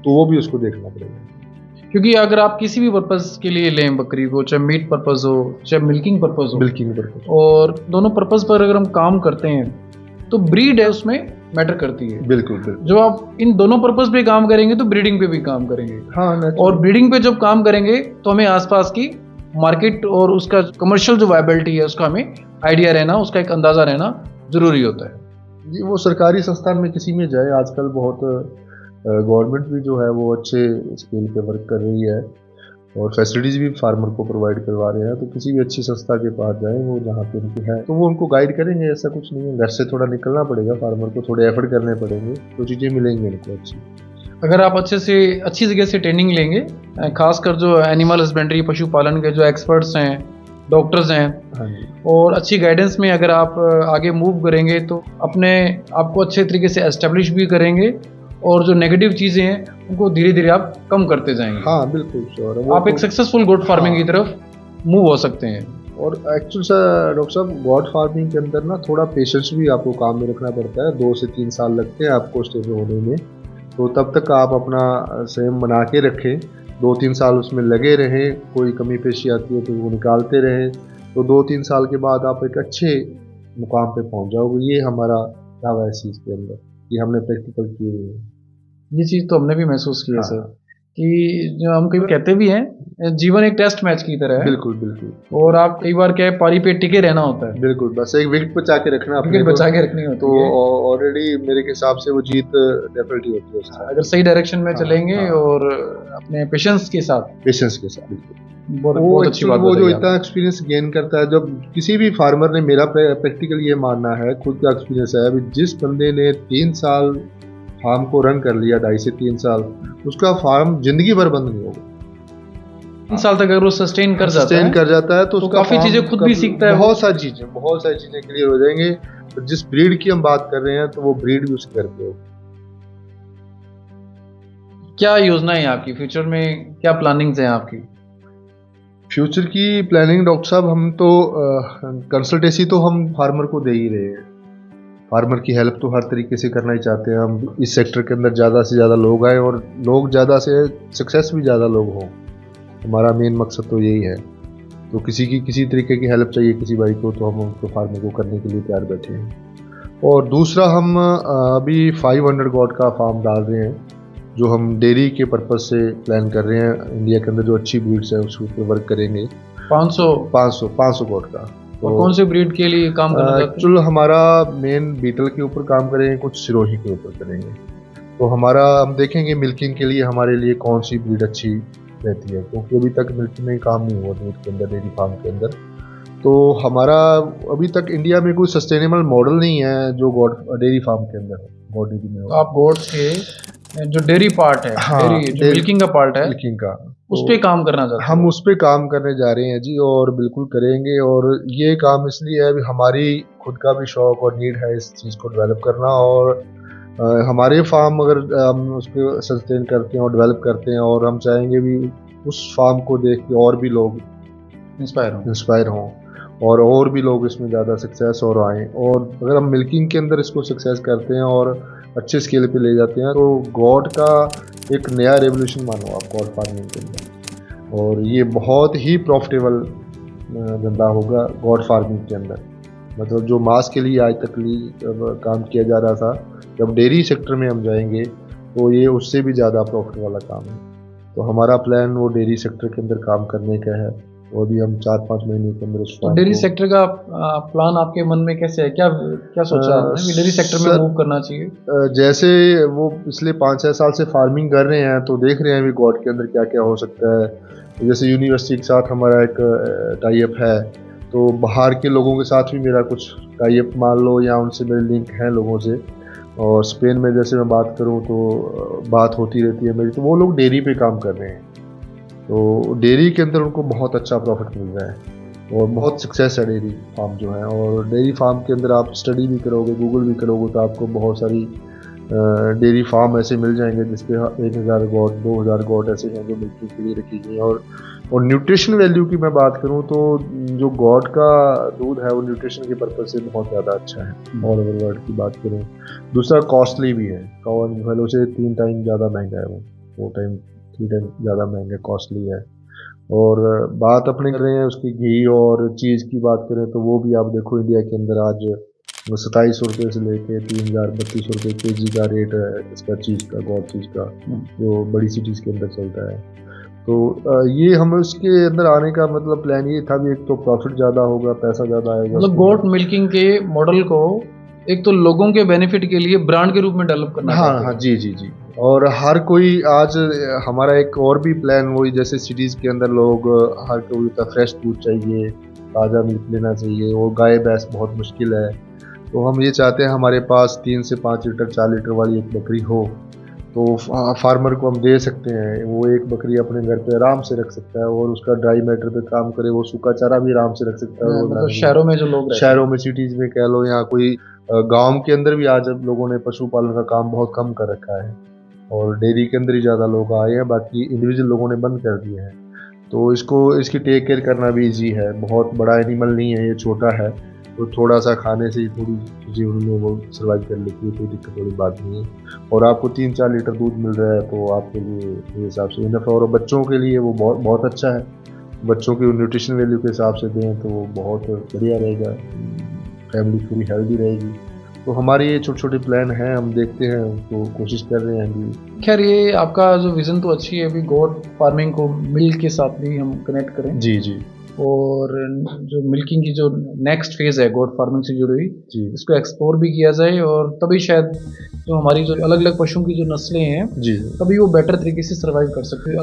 S2: तो वो भी उसको देखना पड़ेगा।
S1: क्योंकि अगर आप किसी भी पर्पस के लिए लें बकरी को, चाहे मीट पर्पस हो चाहे मिल्किंग पर्पस हो,
S2: मिल्किंग पर्पस,
S1: और दोनों पर्पस पर अगर हम काम करते हैं तो ब्रीड है उसमें मैटर करती है।
S2: बिल्कुल बिल्कुल।
S1: जो आप इन दोनों पर्पस पे काम करेंगे तो ब्रीडिंग पे भी काम करेंगे,
S2: हाँ
S1: और ब्रीडिंग पे जब काम करेंगे तो हमें आसपास की मार्केट और उसका कमर्शियल जो वायबिलिटी है उसका हमें आइडिया रहना, उसका एक अंदाज़ा रहना ज़रूरी होता है।
S2: जी, वो सरकारी संस्थान में किसी में जाए, आजकल बहुत गवर्नमेंट भी जो है वो अच्छे स्केल पे वर्क कर रही है और फैसिलिटीज़ भी फार्मर को प्रोवाइड करवा रहे हैं। तो किसी भी अच्छी संस्था के पास जाएं, वो जहाँ पे उनकी है तो वो उनको गाइड करेंगे। ऐसा कुछ नहीं है, घर से थोड़ा निकलना पड़ेगा, फार्मर को थोड़े एफर्ट करने पड़ेंगे, तो चीज़ें मिलेंगी उनको अच्छी।
S1: अगर आप अच्छी जगह से ट्रेनिंग लेंगे, खासकर जो एनिमल हस्बेंड्री पशुपालन के जो एक्सपर्ट्स हैं, डॉक्टर्स हैं,
S2: हाँ जी,
S1: और अच्छी गाइडेंस में अगर आप आगे मूव करेंगे तो अपने आप को अच्छे तरीके से एस्टेब्लिश भी करेंगे, और जो नेगेटिव चीज़ें हैं उनको धीरे धीरे आप कम करते जाएंगे।
S2: हाँ बिल्कुल श्योर।
S1: आप एक सक्सेसफुल गोट फार्मिंग की तरफ मूव हो सकते हैं।
S2: और एक्चुअल सर डॉक्टर साहब, गॉड फार्मिंग के अंदर ना थोड़ा पेशेंस भी आपको काम में रखना पड़ता है। 2 से 3 साल लगते हैं आपको स्टेबल होने में, तो तब तक आप अपना सेम बना के रखें, 2-3 साल उसमें लगे रहें, कोई कमी पेशी आती है तो वो निकालते रहें, तो 2-3 साल के बाद आप एक अच्छे मुकाम पे पहुंच जाओगे। ये हमारा दावा है इस चीज़ के अंदर, ये हमने प्रैक्टिकल किए हुए हैं।
S1: ये चीज़ तो हमने भी महसूस की है
S2: हाँ,
S1: सर, कि जो हम कभी कहते भी हैं, जीवन एक टेस्ट मैच की तरह है।
S2: बिल्कुल बिल्कुल
S1: और आप कई बार क्या है, पारी पे टिके रहना होता है,
S2: बिल्कुल। बस एक विकेट बचा के रखना, अपने
S1: विकेट बचा के रखनी होती
S2: तो
S1: है।
S2: ऑलरेडी मेरे हिसाब से वो जीत डेफिनेटली होती है उससे।
S1: अगर सही डायरेक्शन में
S2: हाँ,
S1: चलेंगे
S2: हाँ।
S1: और अपने पेशेंस के साथ,
S2: पेशेंस के साथ बिल्कुल।
S1: बहुत अच्छी बात
S2: वो जो
S1: बताई
S2: इतना एक्सपीरियंस गेन करता है, जब किसी भी फार्मर ने, मेरा प्रैक्टिकल ये मानना है, खुद का एक्सपीरियंस है, अभी जिस बंदे ने 3 साल फार्म को रन कर लिया, 2.5 से 3 साल, उसका फार्म जिंदगी भर बंद नहीं होगा।
S1: 3 साल तक अगर वो सस्टेन कर
S2: जाता है तो उसका
S1: काफी
S2: फार्म
S1: चीजें खुद भी सीखता है।
S2: बहुत सारी चीजें क्लियर हो जाएंगे। तो जिस ब्रीड की हम बात कर रहे हैं, तो वो ब्रीड भी उसके घर पे होगी।
S1: क्या योजना है आपकी फ्यूचर में, क्या प्लानिंग्स हैं आपकी?
S2: फ्यूचर की प्लानिंग डॉक्टर साहब, हम तो कंसल्टेंसी तो हम फार्मर को दे ही रहे हैं। फार्मर की हेल्प तो हर तरीके से करना ही चाहते हैं हम। इस सेक्टर के अंदर ज़्यादा से ज़्यादा लोग आए और लोग ज़्यादा से सक्सेस भी ज़्यादा लोग हों, हमारा मेन मकसद तो यही है। तो किसी तरीके की हेल्प चाहिए किसी भाई को, तो हम उनको फार्मर को करने के लिए तैयार बैठे हैं। और दूसरा, हम अभी 500 गॉड का फार्म डाल रहे हैं, जो हम डेयरी के पर्पज़ से प्लान कर रहे हैं। इंडिया के अंदर जो अच्छी ब्रीड्स है उसके ऊपर वर्क करेंगे। 500 गॉड का।
S1: तो कौन से ब्रीड के लिए काम करना चाहते हैं?
S2: एक्चुअल हमारा मेन बीटल के ऊपर काम करेंगे, कुछ सिरोही के ऊपर करेंगे। तो हम देखेंगे मिल्किंग के लिए हमारे लिए कौन सी ब्रीड अच्छी रहती है, क्योंकि अभी तक मिल्किंग में काम नहीं हुआ दूध के अंदर, डेयरी फार्म के अंदर। तो हमारा अभी तक इंडिया में कोई सस्टेनेबल मॉडल नहीं है जो डेयरी फार्म के अंदर है, गॉड डेयरी में।
S1: आप गोट्स के जो डेयरी पार्ट है,
S2: हाँ,
S1: जो मिल्किंग का पार्ट है,
S2: मिल्किंग का,
S1: उस पे काम करना चाहते हैं।
S2: हम उस पे काम करने जा रहे हैं जी, और बिल्कुल करेंगे। और ये काम इसलिए है, हमारी खुद का भी शौक और नीड है इस चीज़ को डेवलप करना। और हमारे फार्म अगर हम उस पर सस्टेन करते हैं और डेवलप करते हैं, और हम चाहेंगे भी उस फार्म को देख के और भी लोग इंस्पायर हों और भी लोग इसमें ज़्यादा सक्सेस और आएँ। और अगर हम मिल्किंग के अंदर इसको सक्सेस करते हैं और अच्छे स्केल पे ले जाते हैं, तो गॉड का एक नया रेवोल्यूशन मानो आप गॉड फार्मिंग के अंदर। और ये बहुत ही प्रॉफिटेबल धंधा होगा गॉड फार्मिंग के अंदर। मतलब जो मांस के लिए आज तक काम किया जा रहा था, जब डेयरी सेक्टर में हम जाएंगे तो ये उससे भी ज़्यादा प्रॉफिट वाला काम है। तो हमारा प्लान वो डेयरी सेक्टर के अंदर काम करने का है। तो अभी हम 4-5 महीने के अंदर
S1: तो डेयरी सेक्टर का प्लान आपके मन में कैसे है, क्या क्या सोचा आपने कि डेयरी सेक्टर में मूव करना चाहिए?
S2: जैसे वो पिछले 5-6 साल से फार्मिंग कर रहे हैं तो देख रहे हैं अभी गॉड के अंदर क्या क्या हो सकता है। जैसे यूनिवर्सिटी के साथ हमारा एक टाई अप है, तो बाहर के लोगों के साथ भी मेरा कुछ टाई अप मान लो, या उनसे मेरे लिंक हैं लोगों से। और स्पेन में जैसे मैं बात करूं तो बात होती रहती है मेरी, तो वो लोग डेयरी पे काम कर रहे हैं, तो डेयरी के अंदर उनको बहुत अच्छा प्रॉफिट मिल रहा है और बहुत सक्सेस है डेयरी फार्म जो है। और डेयरी फार्म के अंदर आप स्टडी भी करोगे, गूगल भी करोगे, तो आपको बहुत सारी डेयरी फार्म ऐसे मिल जाएंगे जिसपे 1000 गॉट 2000 गॉट ऐसे हैं जो मिल्किंग के लिए रखी गई हैं। और न्यूट्रिशन वैल्यू की मैं बात करूं तो जो गॉड का दूध है वो न्यूट्रिशन के पर्पज से बहुत ज़्यादा अच्छा है ऑल ओवर वर्ल्ड की बात करें। दूसरा कॉस्टली भी है, काउ बफेलो से 3 टाइम ज़्यादा महंगा है, वो 3 टाइम ज़्यादा महंगा कॉस्टली है। और बात अपने कर रहे हैं उसकी घी और चीज़ की बात करें तो वो भी आप देखो इंडिया के अंदर आज 2700 रुपये से लेके 3000-3200 रुपये केजी का रेट है इसका, चीज़ का, गॉड चीज़ का, जो बड़ी सिटीज़ के अंदर चलता है। तो ये हमें उसके अंदर आने का मतलब प्लान ये था भी, एक तो प्रॉफिट ज़्यादा होगा, पैसा ज़्यादा आएगा।
S1: मतलब गोट मिल्किंग के मॉडल को एक तो लोगों के बेनिफिट के लिए ब्रांड के रूप में डेवलप करना।
S2: हाँ, जी जी जी। और हर कोई आज हमारा एक और भी प्लान वही, जैसे सिटीज़ के अंदर लोग हर कोई का फ्रेश दूध चाहिए, ताज़ा मिल्क लेना चाहिए, और गाय भैंस बहुत मुश्किल है। तो हम ये चाहते हैं हमारे पास 3 से 5 लीटर 4 लीटर वाली एक बकरी हो, तो फार्मर को हम दे सकते हैं, वो एक बकरी अपने घर पे आराम से रख सकता है और उसका ड्राई मैटर पे काम करे, वो सूखा चारा भी आराम से रख सकता है।
S1: मतलब शहरों में जो लोग
S2: शहरों में सिटीज़ में कह लो, या कोई गांव के अंदर भी आज लोगों ने पशुपालन का काम बहुत कम कर रखा है और डेयरी के अंदर ही ज़्यादा लोग आए हैं, बाकी इंडिविजुअल लोगों ने बंद कर दिए हैं। तो इसकी टेक केयर करना भी ईजी है, बहुत बड़ा एनिमल नहीं है, ये छोटा है, तो थोड़ा सा खाने से ही थोड़ी चीज़ें उनमें वो सर्वाइव कर लेती है, कोई दिक्कत वाली बात नहीं है। और आपको 3-4 लीटर दूध मिल रहा है तो आपके लिए मेरे हिसाब से इनफ है। और बच्चों के लिए वो बहुत बहुत अच्छा है, बच्चों की न्यूट्रिशन वैल्यू के हिसाब से दें तो वो बहुत बढ़िया रहेगा, फैमिली पूरी हेल्दी रहेगी। तो हमारे ये छोटे छोटे प्लान हैं, हम देखते हैं, तो कोशिश कर रहे हैं अभी।
S1: खैर ये आपका जो विज़न तो अच्छी है, अभी गोट फार्मिंग को मिल्क के साथ भी हम कनेक्ट करें।
S2: जी जी।
S1: और जो मिल्किंग की जो नेक्स्ट फेज़ है गोट फार्मिंग से जुड़ी हुई,
S2: जी,
S1: इसको एक्सप्लोर भी किया जाए, और तभी शायद जो हमारी जो अलग अलग पशुओं की जो नस्लें हैं
S2: जी,
S1: तभी वो बेटर तरीके से सर्वाइव कर सकते हैं।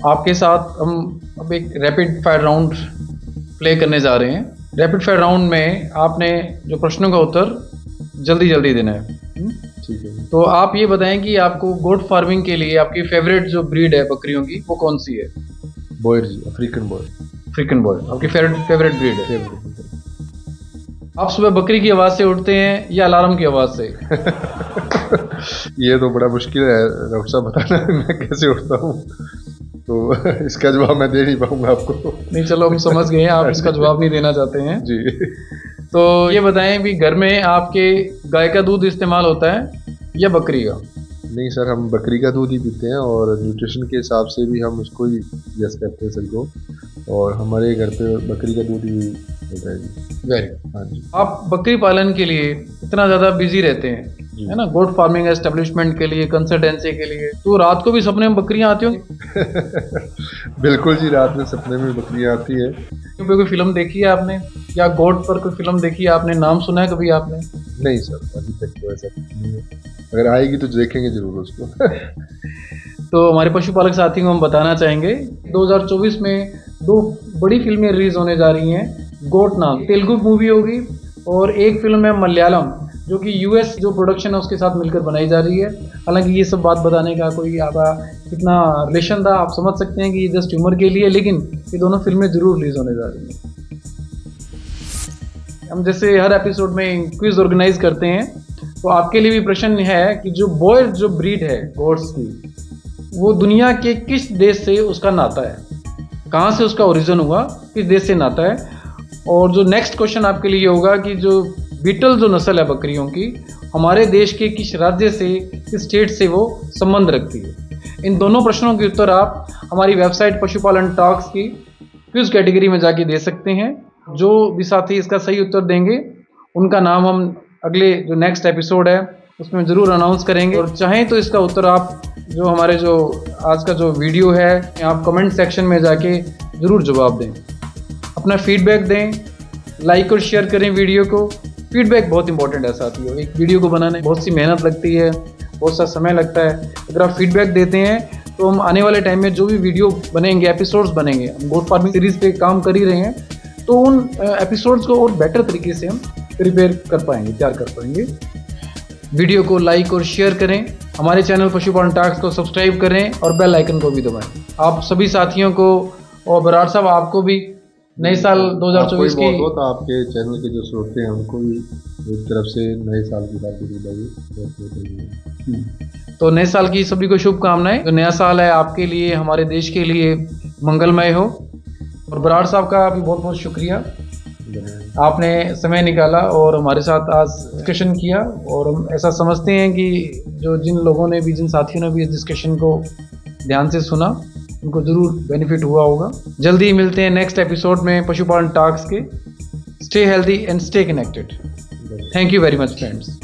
S1: आपके साथ हम अब एक रैपिड फायर राउंड प्ले करने जा रहे हैं। रैपिड फायर राउंड में आपने जो प्रश्नों का उत्तर जल्दी जल्दी देना है।
S2: ठीक है।
S1: तो आप ये बताएं कि आपको गोट फार्मिंग के लिए आपकी फेवरेट जो ब्रीड है बकरियों की वो कौन सी है?
S2: बॉयर जी, अफ्रीकन बॉयर।
S1: अफ्रीकन बॉयर आपकी फेवरेट ब्रीड है। आप सुबह बकरी की आवाज़ से उठते हैं या अलार्म की आवाज़ से?
S2: ये तो बड़ा मुश्किल है डॉक्टर साहब बताना, मैं कैसे उठता हूँ, तो इसका जवाब मैं दे नहीं पाऊंगा आपको।
S1: नहीं, चलो हम समझ गए हैं, आप इसका जवाब नहीं देना चाहते हैं
S2: जी।
S1: तो ये बताएं भी, घर में आपके गाय का दूध इस्तेमाल होता है या बकरी का?
S2: नहीं सर, हम बकरी का दूध ही पीते हैं और न्यूट्रिशन के हिसाब से भी हम उसको ही यस कहते हैं सबको, और हमारे घर पे बकरी का दूध ही होता है जी।
S1: वेरी।
S2: हाँ जी।
S1: आप बकरी पालन के लिए इतना ज़्यादा बिजी रहते हैं, है ना, गोट फार्मिंग एस्टेब्लिशमेंट के लिए, कंसल्टेंसी के लिए, तो रात को भी सपने में बकरियां आती होंगी?
S2: बिल्कुल जी, रात में सपने में बकरियां आती है।
S1: पे कोई फिल्म देखी है आपने, या गोट पर कोई फिल्म देखी है आपने, नाम सुना है कभी आपने?
S2: नहीं सर, अभी तक तो ऐसा नहीं है, अगर आएगी तो देखेंगे जरूर उसको।
S1: तो हमारे पशुपालक साथियों को हम बताना चाहेंगे 2024 में 2 बड़ी फिल्में रिलीज होने जा रही हैं। गोट नाम तेलुगु मूवी होगी, और एक फिल्म है मलयालम जो कि यूएस जो प्रोडक्शन है उसके साथ मिलकर बनाई जा रही है। हालांकि ये सब बात बताने का कोई आपका कितना रिलेशन था आप समझ सकते हैं कि ये जस्ट ह्यूमर के लिए, लेकिन ये दोनों फिल्में जरूर रिलीज होने जा रही हैं। हम जैसे हर एपिसोड में क्विज ऑर्गेनाइज करते हैं, तो आपके लिए भी प्रश्न है कि जो बॉयर जो ब्रीड है गोट्स की, वो दुनिया के किस देश से उसका नाता है, कहाँ से उसका ओरिजिन हुआ, किस देश से नाता है। और जो नेक्स्ट क्वेश्चन आपके लिए होगा कि जो बीटल जो नस्ल है बकरियों की, हमारे देश के किस राज्य से, किस स्टेट से वो संबंध रखती है। इन दोनों प्रश्नों के उत्तर आप हमारी वेबसाइट पशुपालन टॉक्स की क्विज कैटेगरी में जाके दे सकते हैं। जो भी साथी इसका सही उत्तर देंगे उनका नाम हम अगले जो नेक्स्ट एपिसोड है उसमें ज़रूर अनाउंस करेंगे, और चाहें तो इसका उत्तर आप जो हमारे जो आज का जो वीडियो है आप कमेंट सेक्शन में जाके ज़रूर जवाब दें, अपना फीडबैक दें, लाइक और शेयर करें वीडियो को। फीडबैक बहुत इंपॉर्टेंट है साथियों, एक वीडियो को बनाने बहुत सी मेहनत लगती है, बहुत सा समय लगता है। अगर आप फीडबैक देते हैं तो हम आने वाले टाइम में जो भी वीडियो बनेंगे, एपिसोड्स बनेंगे, हम गोट फार्मिंग सीरीज़ पे काम कर ही रहे हैं, तो उन एपिसोड्स को और बेटर तरीके से हम प्रिपेयर कर पाएंगे, तैयार कर पाएंगे। वीडियो को लाइक और शेयर करें, हमारे चैनल पशुपालन टॉक्स को सब्सक्राइब करें और बेल आइकन को भी दबाएं। आप सभी साथियों को और बराड़ साहब आपको भी नए साल 2024 की
S2: बहुत आपके चैनल के जो श्रोते हैं उनको भी एक तरफ से नए साल की हार्दिक बधाई।
S1: तो नए साल की सभी को शुभकामनाएं। जो नया साल है आपके लिए, हमारे देश के लिए मंगलमय हो। और बराड़ साहब का भी बहुत बहुत शुक्रिया, आपने समय निकाला और हमारे साथ आज डिस्कशन किया। और हम ऐसा समझते हैं कि जो जिन लोगों ने भी, जिन साथियों ने भी इस डिस्कशन को ध्यान से सुना, उनको ज़रूर बेनिफिट हुआ होगा। जल्दी ही मिलते हैं नेक्स्ट एपिसोड में पशुपालन टॉक्स के। Stay healthy and stay connected. Thank you very much friends.